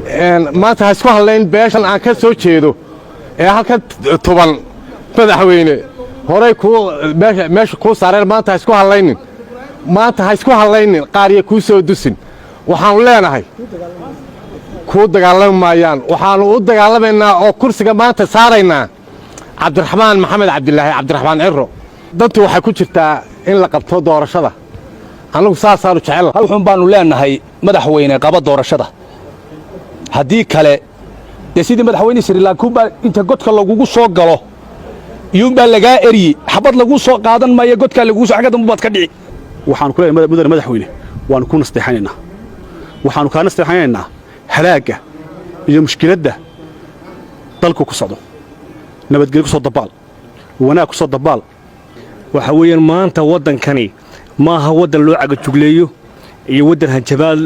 maanta ha isku hadlayn beeshan aan ka soo jeedo ee halkan toban madaxweyne horay meesha kuu saareen maanta ha isku hadlaynin maanta ha isku hadlaynin qaariya kuu soo dusin waxaanu leenahay kuu dagaalami maayaan waxaanu u dagaalamaynaa oo kursiga maanta saaraynaa cabdiraxmaan maxamed cabdilaahi cabdiraxmaan ciro dantu waxay ku jirtaa in la qabto doorashada annagu saasaanu jecel wuxuun baanu leenahay madaxweyne qaba doorashada haddii kale dee sidii madaxweyne Sri Lanka baa inta godka lagugu soo galo iyuunbaa lagaa eryi xabad lagu soo qaadan maayo godkaa lagugu soo xagga baad ka dhici waxaanu ku leeyahay mudane madaxweyne waanu ku nasteexanaynaa waxaanu kaa nasteexanaynaa halaaga iyo mushkiladda dalku ku socdo nabadgelyo ku soo dabaal wanaag ku soo dabaal waxa weeyaan maanta waddankani maaha waddan loo cagajugleeyo iyo waddan hanjabaad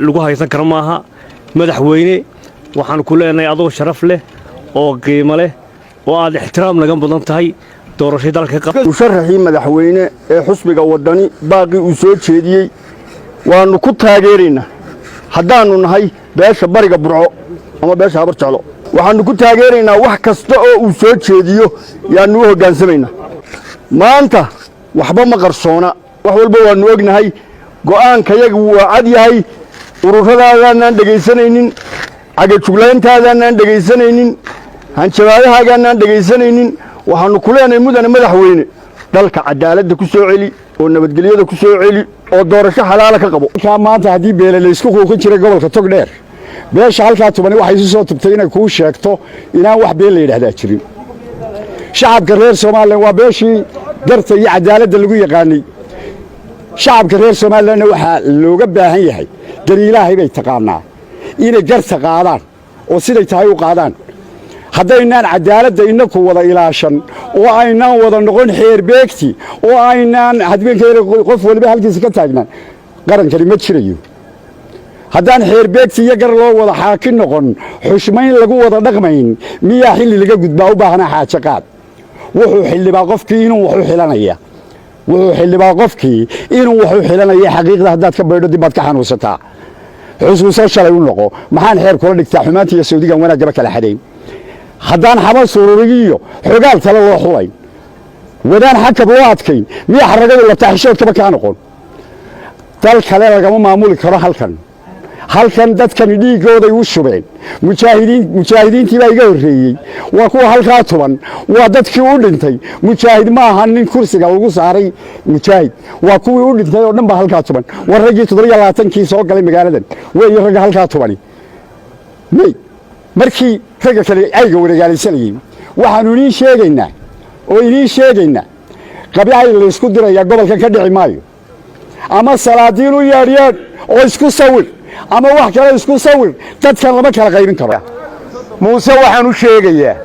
lagu haysan karo maaha madaxweyne waxaan ku leenahay adoo sharaf leh oo qiimo leh oo aad ixtiraam laga mudan tahay doorashada dalka musharaxii madaxweyne ee xusbiga wadani baaqi uu soo jeediyey waanu ku taageeraynaa haddaannu nahay beesha bariga burco ama beesha habar jeclo waxaannu ku taageeraynaa wax kasta oo uu soo jeediyo yaannu u hoggaansamaynaa maanta waxba ma qarsoona wax walba waannu ognahay go'aankayagu waa cad yahay ururadaadaanaan dhegaysanaynin cagajuglayntaadaanaan dhegaysanaynin hanjabaadahaagaanaan dhegaysanaynin waxaannu ku leenahay mudane madaxweyne dalka cadaaladda ku soo celi oo nabadgelyada ku soo celi oo doorasho xalaala ka qabo maanta haddii beele laysku quuqin jiray gobolka togdheer beesha halkaa tubani waxay isu soo tubtay inay kuu sheegto inaan wax been la yidhaahdaa jirin shacabka reer Soomaaliland waa beeshii garta iyo cadaaladda lagu yaqaanay shacabka reer Soomaaliland waxa looga baahan yahay gar Ilaahay bay taqaanaa inay garta qaadaan oo siday tahay u qaadaan haddaynaan cadaaladda inaku wada ilaashan oo aynaan wada noqon xeer beegti oo aynaan hadbeenkeeda qof waliba halkiisa ka taagnaan qarankani ma jirayo haddaan xeer beegti iyo gar loo wada xaakin noqon xushmayn lagu wada dhaqmayn miyaa xilli laga gudbaa u baahnaa xaaje qaad wuxuu xildhibaa qofkii inuu wax u xilanaya xaqiiqda haddaad ka baydho dib baad ka xanuunsataa xusuuso shalay u noqo maxaan xeer kula dhigtaa xumaanta iyo sawdigan wanaagaba kala xadayn haddaan xabad sururigiyo xogaal tale loo xulayn wadaan xakab loo adkayn miyaa xaragadu la taaxishoodkaba kaa noqon dal kale lagama maamuli karo halkan dadkani dhiiggooday u shubeen mujaahidiintii baa iga horreeyey waa kuwa halkaa tuban waa dadkii u dhintay mujaahid ma aha nin kursiga lagu saaray mujaahid waa kuwii u dhintay oo dhan baa halkaa tuban war raggii 27kii soo galay magaaladan weeye ragga halkaa tubani markii ragga kale ayga wareegaalaysanayeen waxaannu idiin sheegaynaa qabyacay laysku dirayaa gobolkan ka dhici maayo ama salaadiin u yeedhyeedh oo isku sawir ama wax kale isku sawir dadkan lama kala qaybin karo muuse waxaan u sheegayaa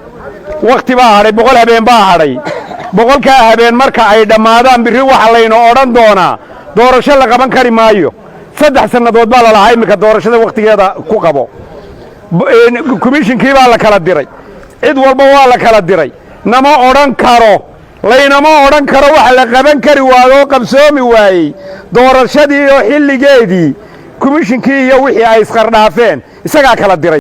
wakhti baa hadhay 100 habeen baa hadhay 100kaa habeen marka ay dhammaadaan birri waxa layna odhan doonaa doorasho la qaban kari maayo 3 sannadood baa lalahaa iminka doorashada wakhtigeeda ku qabo komishinkii baa la kala diray cid walba waa la kala diray nama odhan karo laynama odhan karo waxa la qaban kari waayo oo qabsoomi waayey doorashadii iyo xilligeedii komishinkii iyo wixii ay isqardhaafeen isagaa kala diray